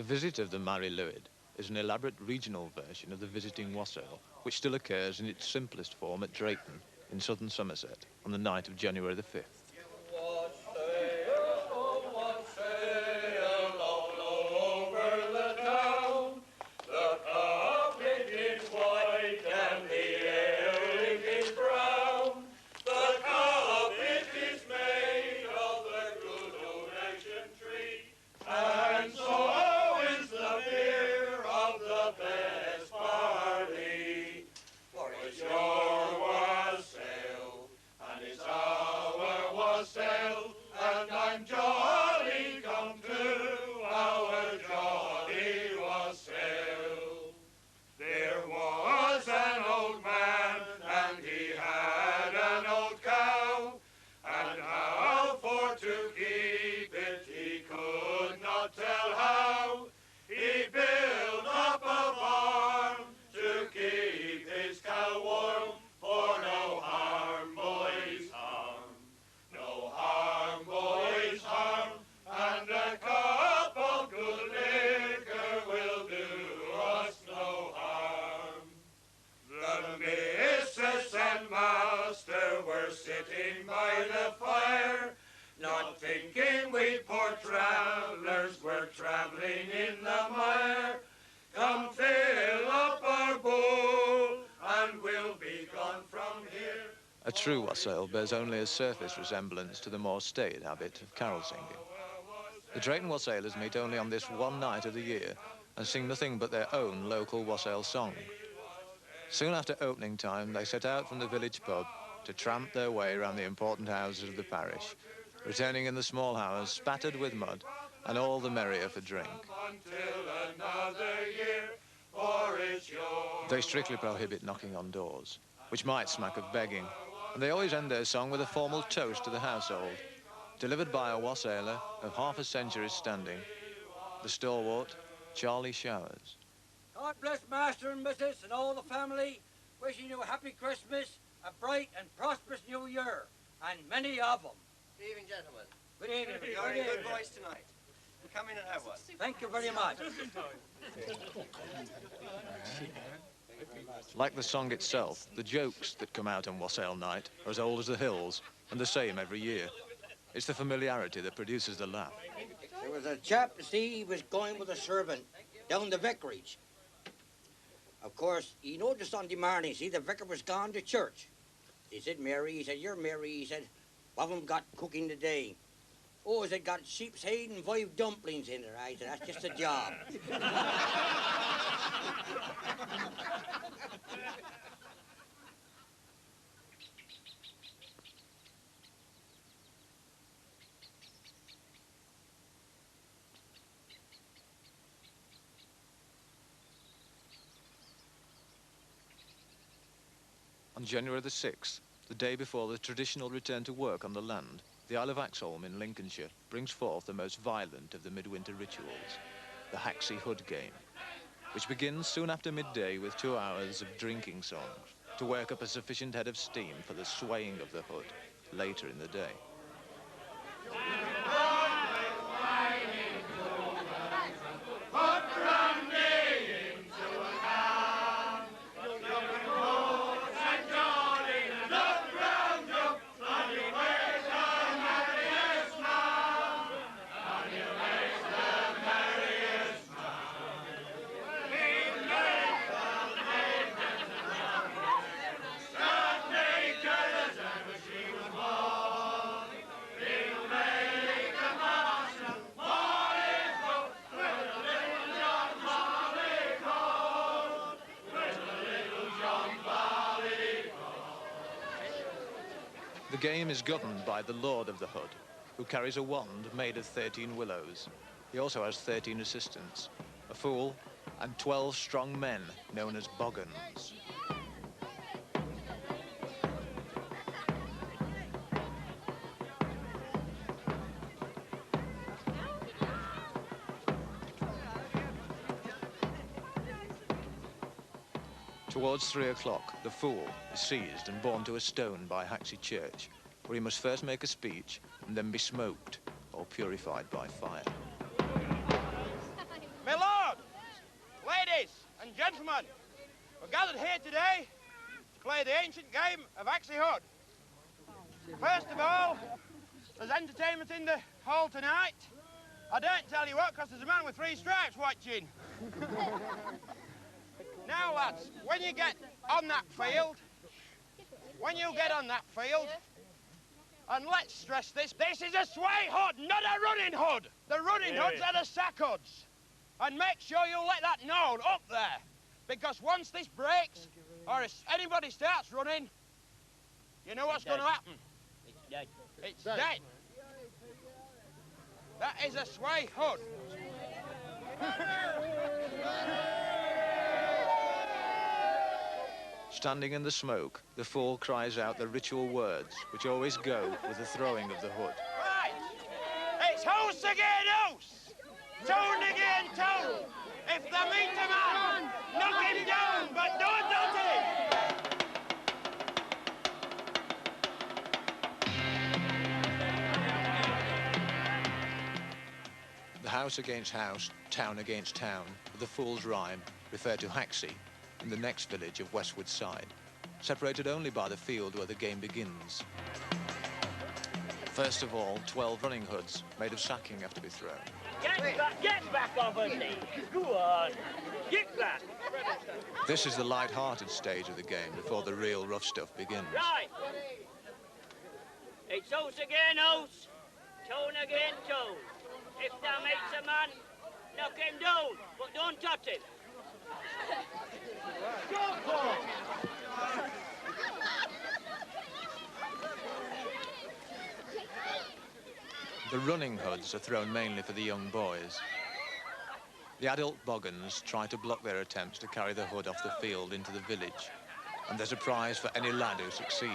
visit of the Mari Lwyd is an elaborate regional version of the visiting wassail, which still occurs in its simplest form at Drayton in southern Somerset on the night of January the 5th. A true wassail bears only a surface resemblance to the more staid habit of carol singing. The Drayton wassailers meet only on this one night of the year and sing nothing but their own local wassail song. Soon after opening time, they set out from the village pub to tramp their way around the important houses of the parish, returning in the small hours spattered with mud and all the merrier for drink. They strictly prohibit knocking on doors, which might smack of begging, and they always end their song with a formal toast to the household, delivered by a wassailer of half a century's standing, the stalwart Charlie Showers. God bless Master and Missus and all the family, wishing you a happy Christmas, a bright and prosperous New Year, and many of them. Good evening, gentlemen. Good evening. You're in good voice tonight. Come in and have one. Thank you very much. Like the song itself, the jokes that come out on wassail night are as old as the hills and the same every year. It's the familiarity that produces the laugh. There was a chap, you see, he was going with a servant down the vicarage. Of course, he noticed on the morning, see, the vicar was gone to church. He said, Mary, he said, you're Mary, he said, what have them got cooking today? Oh, he said, got sheep's head and 5 dumplings in there. I said, that's just a job. On January the 6th, the day before the traditional return to work on the land, the Isle of Axholme in Lincolnshire brings forth the most violent of the midwinter rituals, the Haxey Hood game, which begins soon after midday with 2 hours of drinking songs to work up a sufficient head of steam for the swaying of the hood later in the day. The game is governed by the Lord of the Hood, who carries a wand made of 13 willows. He also has 13 assistants, a fool, and 12 strong men known as boggans. Towards 3 o'clock, the fool is seized and borne to a stone by Haxey Church, where he must first make a speech and then be smoked or purified by fire. My and gentlemen, we're gathered here today to play the ancient game of Axie Hood. First of all, there's entertainment in the hall tonight. I don't tell you what, because there's a man with 3 stripes watching. Now, lads, when you get on that field, and let's stress this is a sway hood, not a running hood. The running hoods are the sack hoods. And make sure you let that known up there, because once this breaks, or if anybody starts running, you know what's going to happen. It's dead. It's dead. That is a sway hood. Standing in the smoke, the fool cries out the ritual words, which always go with the throwing of the hood. Right. It's house again house. Tone again tone. If they meet a man, knock him down, but don't dot him. The house against house, town against town, of the fool's rhyme, refer to Haxey, in the next village of Westwood Side, separated only by the field where the game begins. First of all, 12 running hoods made of sacking have to be thrown. Get back over there. Go on. Get back. This is the light-hearted stage of the game before the real rough stuff begins. Right. It's house again house, tone again tone. If thou makes a man, knock him down, but don't touch him. The running hoods are thrown mainly for the young boys. The adult boggans try to block their attempts to carry the hood off the field into the village, and there's a prize for any lad who succeeds.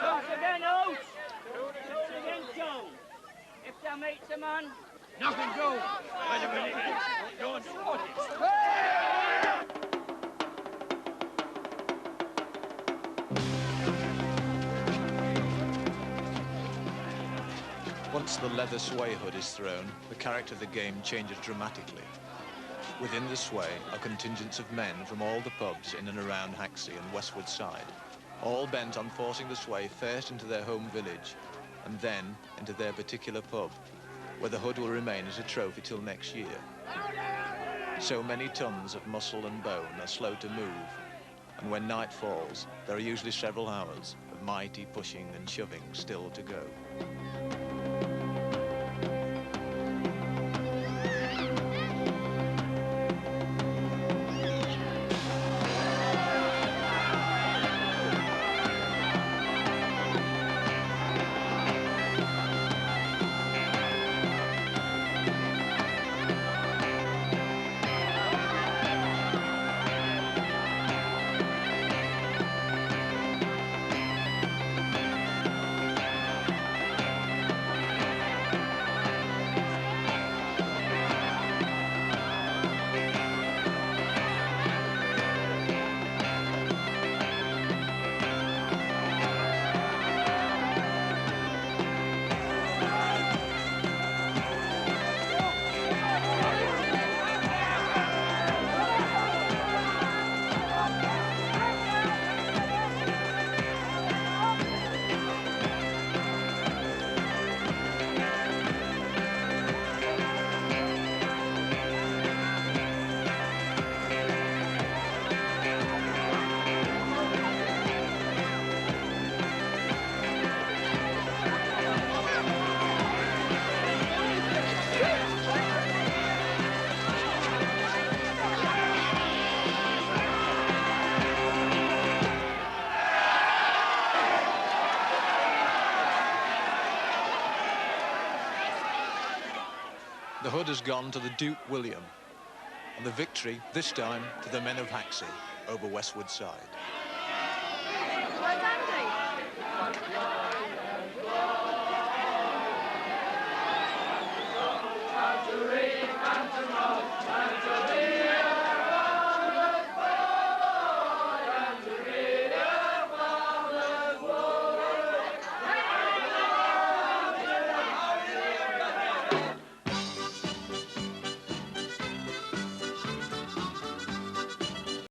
House again house, tone again tone. If thou makes a man, knock him down. Wait a minute, don't touch him. Once the leather sway hood is thrown, the character of the game changes dramatically. Within the sway are contingents of men from all the pubs in and around Haxey and Westwood Side, all bent on forcing the sway first into their home village and then into their particular pub, where the hood will remain as a trophy till next year. So many tons of muscle and bone are slow to move, and when night falls, there are usually several hours of mighty pushing and shoving still to go. The hood has gone to the Duke William, and the victory, this time, to the men of Haxey over Westwood Side.